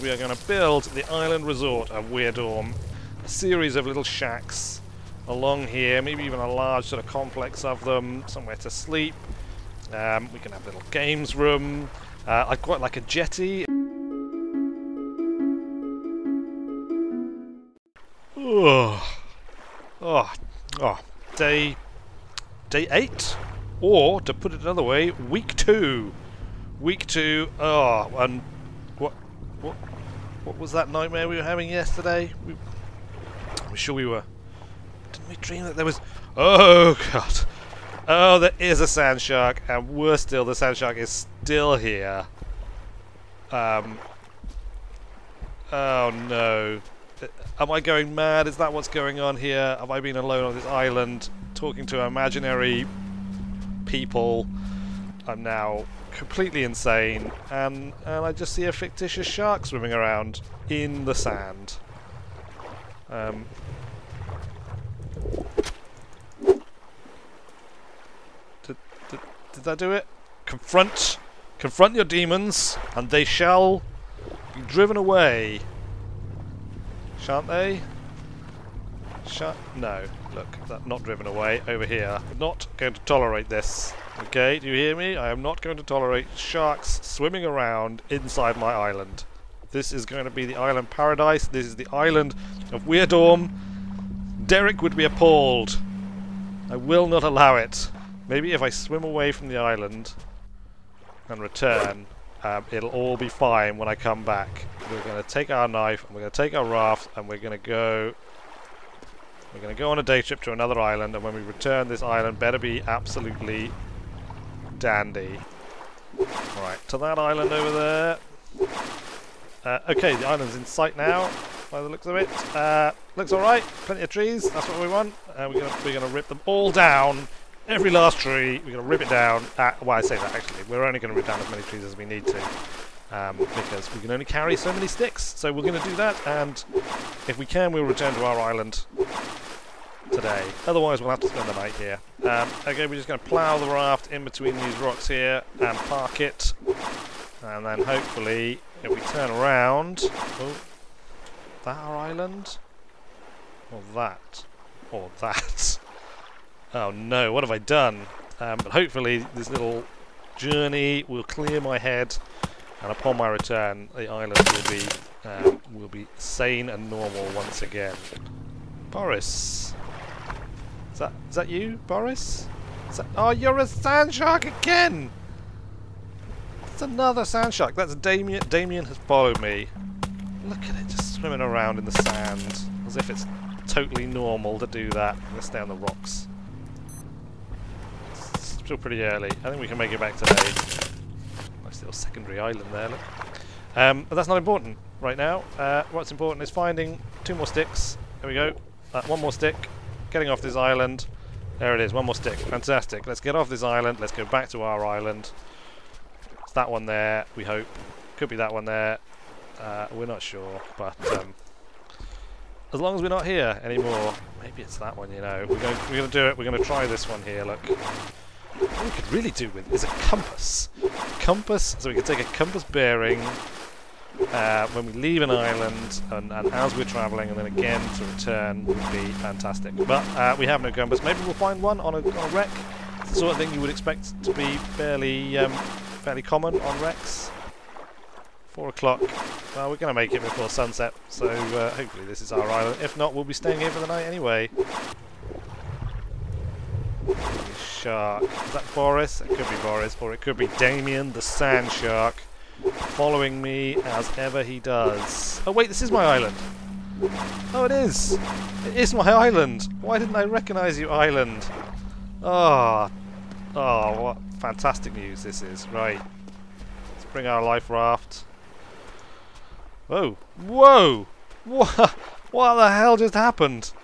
we are going to build the island resort of Weirdorm. A series of little shacks along here, maybe even a large sort of complex of them, somewhere to sleep. We can have a little games room. I'd quite like a jetty. Day 8, or to put it another way, week 2. Week 2. And what was that nightmare we were having yesterday? I'm sure we were. Didn't we dream that there was? Oh god! Oh, there is a sand shark, and worse still, the sand shark is still here. Oh no. Am I going mad? Is that what's going on here? Have I been alone on this island talking to imaginary people? I'm now completely insane, and I just see a fictitious shark swimming around in the sand. Did that do it? Confront your demons, and they shall be driven away. Shan't they? No. Look, that's not driven away. Over here. I'm not going to tolerate this. Okay, do you hear me? I am not going to tolerate sharks swimming around inside my island. This is going to be the island paradise. This is the island of Weirdorm. Derek would be appalled. I will not allow it. Maybe if I swim away from the island and return, it'll all be fine when I come back. We're going to take our knife, and we're going to take our raft, and we're going to go on a day trip to another island, and when we return, this island better be absolutely dandy. Right, to that island over there. Okay, the island's in sight now, by the looks of it. Looks alright, plenty of trees, that's what we want. We're going to rip them all down. Every last tree, we're going to rip it down. Well, I say that actually. We're only going to rip down as many trees as we need to. Because we can only carry so many sticks. So we're going to do that, and if we can, we'll return to our island today. Otherwise, we'll have to spend the night here. Okay, we're just going to plough the raft in between these rocks here and park it. And then hopefully, if we turn around... Oh, that our island? Or that? Or that? Oh no, what have I done? But hopefully this little journey will clear my head, and upon my return the island will be sane and normal once again. Borris? Is that you, Borris? Oh, you're a sand shark again! It's another sand shark. That's Damien. Damien has followed me. Look at it, just swimming around in the sand, as if it's totally normal to do that. I'm going to stay on the rocks. Still pretty early. I think we can make it back today. Nice little secondary island there, look. But that's not important right now. What's important is finding 2 more sticks. There we go. 1 more stick. Getting off this island. There it is, 1 more stick. Fantastic. Let's get off this island. Let's go back to our island. It's that one there, we hope. Could be that one there. We're not sure, but as long as we're not here anymore, maybe it's that one, you know. We're going to do it. We're going to try this one here, look. What we could really do with is a compass. Compass, so we could take a compass bearing when we leave an island and as we're travelling, and then again to return would be fantastic. But we have no compass. Maybe we'll find one on a wreck. It's the sort of thing you would expect to be fairly common on wrecks. 4 o'clock. Well, we're going to make it before sunset, so hopefully this is our island. If not, we'll be staying here for the night anyway. Shark. Is that Borris? It could be Borris, or it could be Damien the sand shark, following me as ever he does. Oh wait, this is my island. Oh, it is. It is my island. Why didn't I recognise you, island? Oh, what fantastic news this is. Right, let's bring our life raft. Whoa, whoa! What the hell just happened?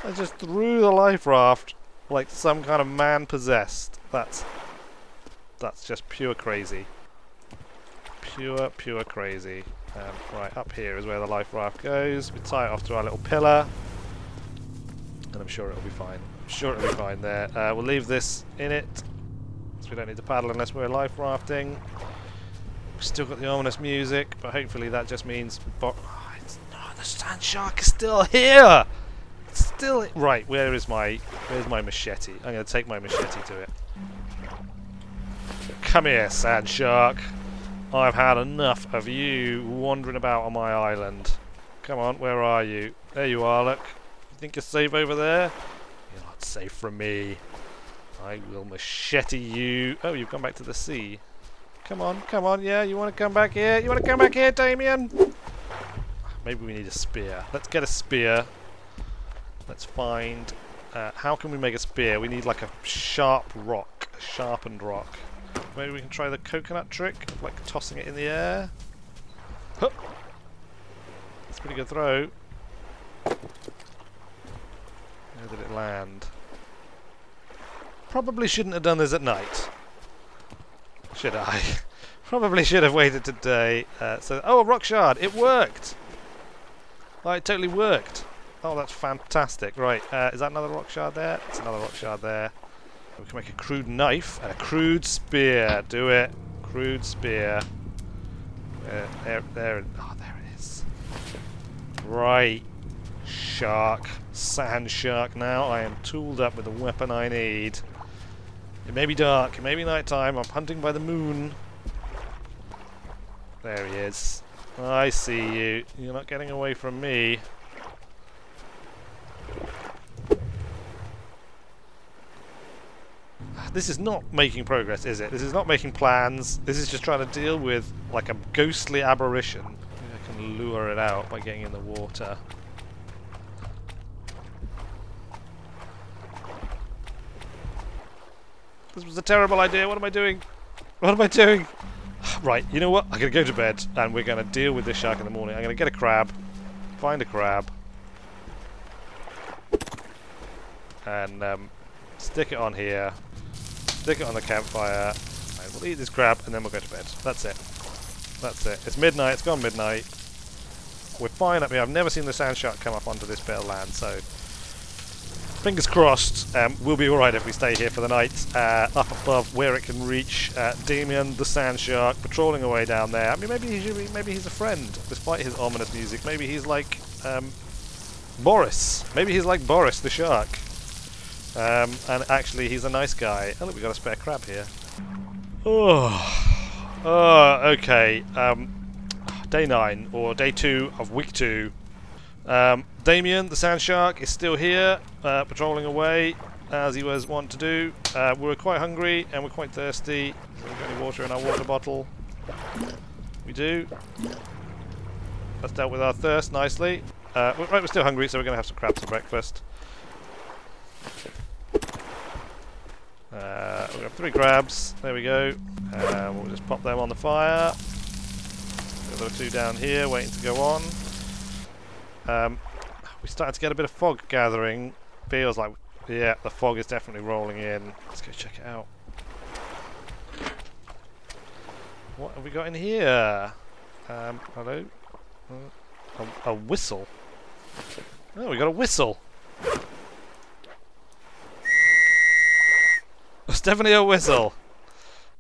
I just threw the life raft like some kind of man possessed. That's just pure crazy. Pure crazy. Right, up here is where the life raft goes. We tie it off to our little pillar, and I'm sure it'll be fine. I'm sure it'll be fine there. We'll leave this in it, so we don't need to paddle unless we're life rafting. Still got the ominous music, but hopefully that just means... no, the sand shark is still here! It's still... Right, where's my machete? I'm going to take my machete to it. Come here, sand shark. I've had enough of you wandering about on my island. Come on, where are you? There you are, look. You think you're safe over there? You're not safe from me. I will machete you. Oh, you've gone back to the sea. Come on, yeah, you want to come back here? You want to come back here, Damien? Maybe we need a spear. Let's get a spear. Let's find... how can we make a spear? We need like a sharp rock. A sharpened rock. Maybe we can try the coconut trick of like tossing it in the air. Huh. That's a pretty good throw. Where did it land? Probably shouldn't have done this at night. Should I? Probably should have waited today. Oh, a rock shard! It worked! Oh, it totally worked. Oh, that's fantastic. Right, is that another rock shard there? It's another rock shard there. We can make a crude knife and a crude spear. Do it. Crude spear. There it is. Right. Shark. Sand shark now. I am tooled up with the weapon I need. It may be dark, it may be night time. I'm hunting by the moon. There he is. I see you. You're not getting away from me. This is not making progress, is it? This is not making plans. This is just trying to deal with like a ghostly aberration. Maybe I can lure it out by getting in the water. This was a terrible idea. What am I doing? What am I doing? Right, you know what? I'm going to go to bed and we're going to deal with this shark in the morning. I'm going to get a crab. Find a crab. And stick it on here. Stick it on the campfire. Right, we'll eat this crab and then we'll go to bed. That's it. That's it. It's midnight. It's gone midnight. We're fine up here. I've never seen the sand shark come up onto this bit of land, so... Fingers crossed, we'll be alright if we stay here for the night, up above where it can reach. Damien, the sand shark, patrolling away down there. I mean, maybe he's a friend, despite his ominous music. Maybe he's like Borris. Maybe he's like Borris the Shark. And actually, he's a nice guy. Oh, look, we've got a spare crab here. Okay. Day 9, or day 2 of week 2. Damien, the sand shark, is still here, patrolling away, as he was wont to do. We're quite hungry, and we're quite thirsty. Have we got any water in our water bottle? We do. That's dealt with our thirst nicely. We're still hungry, so we're going to have some crabs for breakfast. We're going to have 3 crabs. There we go. We'll just pop them on the fire. The other 2 down here, waiting to go on. We started to get a bit of fog gathering. Feels like, yeah, the fog is definitely rolling in. Let's go check it out. What have we got in here? Hello? A whistle. Oh, we got a whistle. It's definitely a whistle.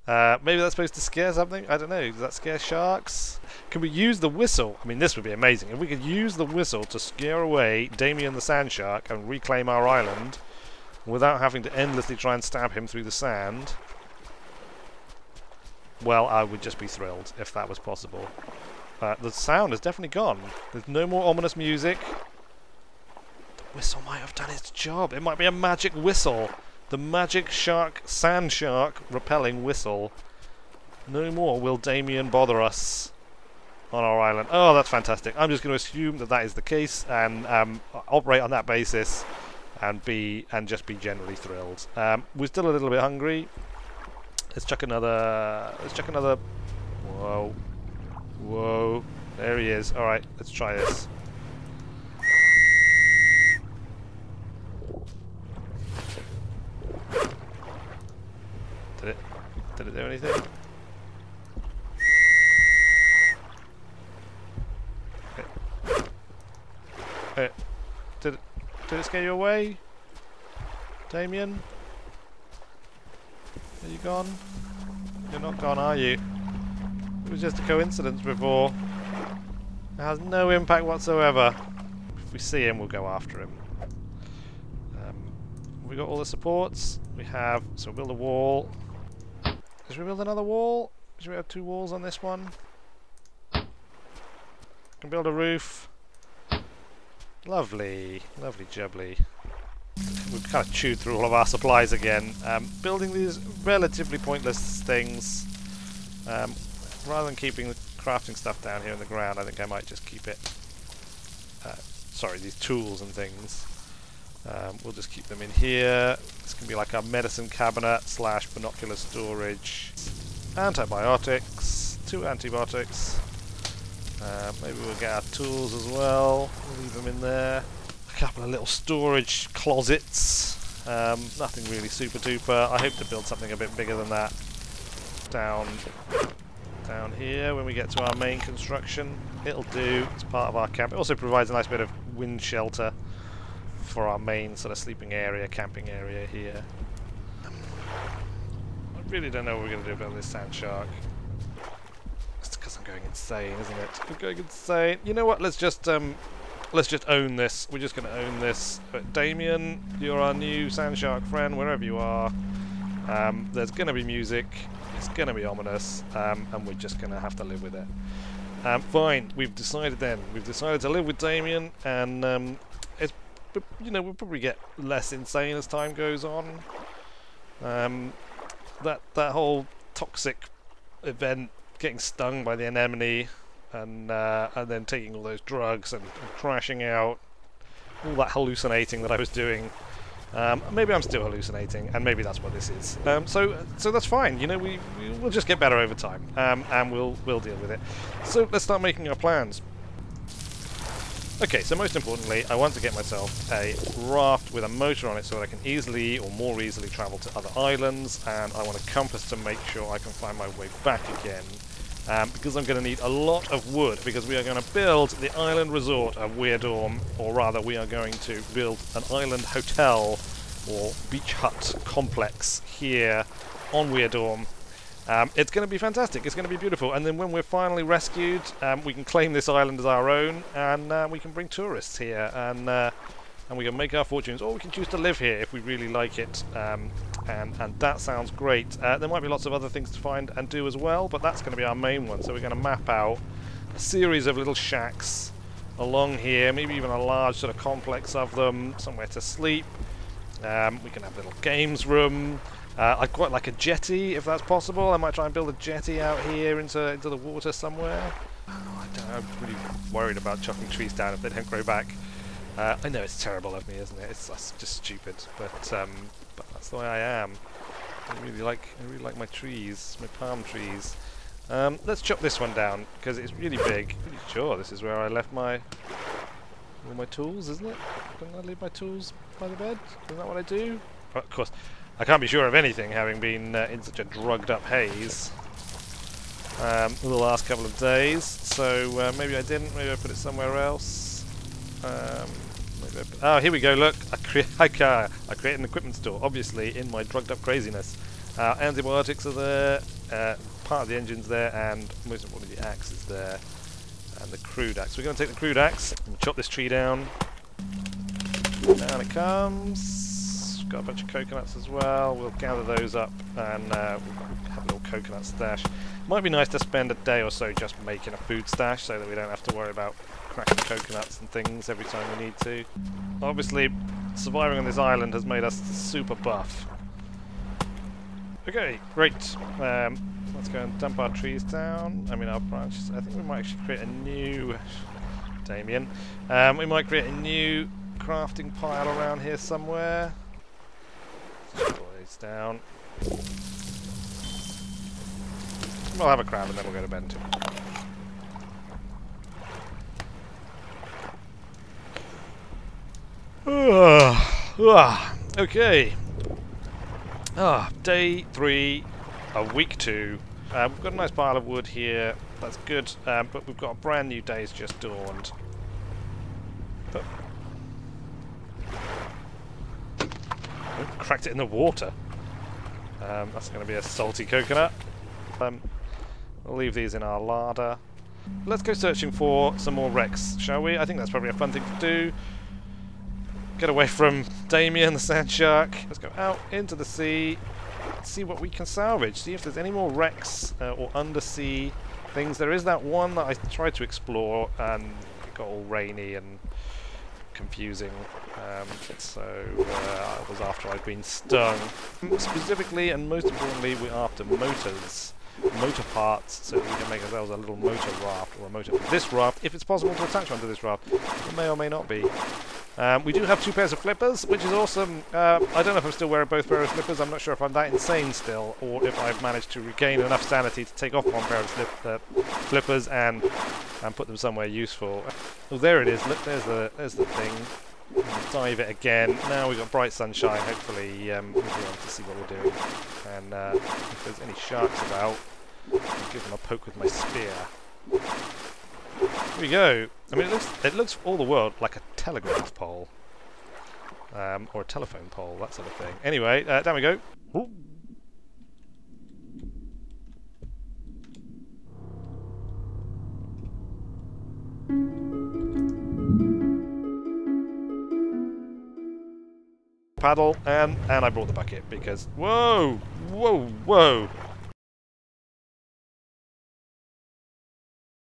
Maybe that's supposed to scare something? I don't know. Does that scare sharks? Can we use the whistle? I mean, this would be amazing. If we could use the whistle to scare away Damien the sand shark and reclaim our island without having to endlessly try and stab him through the sand, well, I would just be thrilled if that was possible. The sound has definitely gone. There's no more ominous music. The whistle might have done its job. It might be a magic whistle. The magic shark, sand shark repelling whistle. No more will Damien bother us on our island. Oh, that's fantastic. I'm just going to assume that that is the case and operate on that basis and just be generally thrilled. We're still a little bit hungry. Let's chuck another. Whoa, whoa! There he is. All right, let's try this. Did it do anything? Did it scare you away? Damien? Are you gone? You're not gone, are you? was just a coincidence before. It has no impact whatsoever. If we see him, we'll go after him. We got all the supports. We have, so we'll build a wall. Should we build another wall? Should we have 2 walls on this one? Can build a roof. Lovely, lovely jubbly. We've kind of chewed through all of our supplies again. Building these relatively pointless things. Rather than keeping the crafting stuff down here in the ground, I think I might just keep it. Sorry, these tools and things. We'll just keep them in here. This can be like our medicine cabinet / binocular storage. Antibiotics. 2 antibiotics. Maybe we'll get our tools as well. We'll leave them in there. A couple of little storage closets. Nothing really super duper. I hope to build something a bit bigger than that. Down here when we get to our main construction. It'll do. It's part of our camp. It also provides a nice bit of wind shelter for our main sort of sleeping area, camping area here. I really don't know what we're going to do about this sand shark. It's because I'm going insane, isn't it? I'm going insane. You know what? Let's just own this. We're just going to own this. But Damien, you're our new sand shark friend, wherever you are. There's going to be music. It's going to be ominous, and we're just going to have to live with it. Fine. We've decided then. We've decided to live with Damien, and but, you know, we'll probably get less insane as time goes on. That whole toxic event, getting stung by the anemone, and then taking all those drugs and crashing out, all that hallucinating that I was doing. Maybe I'm still hallucinating, and maybe that's what this is. So that's fine. You know, we'll just get better over time, and we'll deal with it. So let's start making our plans. Okay, so most importantly, I want to get myself a raft with a motor on it so that I can easily or more easily travel to other islands, and I want a compass to make sure I can find my way back again. Because I'm going to need a lot of wood, because we are going to build the island resort of Weirdorm, or rather we are going to build an island hotel or beach hut complex here on Weirdorm. It's going to be fantastic, it's going to be beautiful, and then when we're finally rescued, we can claim this island as our own, and we can bring tourists here, and we can make our fortunes, or we can choose to live here if we really like it, and that sounds great. There might be lots of other things to find and do as well, but that's going to be our main one, so we're going to map out a series of little shacks along here, maybe even a large sort of complex of them, somewhere to sleep. We can have a little games room. I'd quite like a jetty, if that's possible. I might try and build a jetty out here into the water somewhere. I don't know, I'm really worried about chopping trees down if they don't grow back. I know it's terrible of me, isn't it? It's just stupid, but that's the way I am. I really like my trees, my palm trees. Let's chop this one down because it's really big. Pretty sure this is where I left all my tools, isn't it? Don't I leave my tools by the bed? Isn't that what I do? Of course. I can't be sure of anything, having been in such a drugged-up haze the last couple of days. So maybe I didn't. Maybe I put it somewhere else. Oh, here we go. Look, I create an equipment store. Obviously, in my drugged-up craziness, antibiotics are there. Part of the engine's there, and most importantly, the axe is there, and the crude axe. We're going to take the crude axe and chop this tree down. Down it comes. Got a bunch of coconuts as well. We'll gather those up and we'll have a little coconut stash. Might be nice to spend a day or so just making a food stash so that we don't have to worry about cracking coconuts and things every time we need to. Obviously, surviving on this island has made us super buff. Okay, great. Let's go and dump our trees down. I mean, our branches. I think we might actually create a new... Damien. We might create a new crafting pile around here somewhere. Pull these down. We'll have a crab and then we'll go to bed too. Okay. Day 3 of week 2. We've got a nice pile of wood here. That's good. But we've got a brand new day's just dawned. But cracked it in the water. That's going to be a salty coconut. We'll leave these in our larder. Let's go searching for some more wrecks, shall we? I think that's probably a fun thing to do. Get away from Damien, the sand shark. Let's go out into the sea, see what we can salvage, see if there's any more wrecks or undersea things. There is that one that I tried to explore and it got all rainy and confusing, so it was after I'd been stung. Specifically and most importantly, we're after motor parts, so that we can make ourselves a little motor raft or a motor for this raft, if it's possible to attach onto this raft. It may or may not be. We do have 2 pairs of flippers, which is awesome. I don't know if I'm still wearing both pairs of flippers. I'm not sure if I'm that insane still, or if I've managed to regain enough sanity to take off one pair of flippers and put them somewhere useful. Oh, there it is. Look, there's the thing. Dive it again. Now we've got bright sunshine. Hopefully we'll be able to see what we're doing. And if there's any sharks about, I'll give them a poke with my spear. Here we go. I mean, it looks for all the world like a telegraph pole. Or a telephone pole, that sort of thing. Anyway, down we go. Ooh. Paddle, and I brought the bucket because... Whoa! Whoa! Whoa!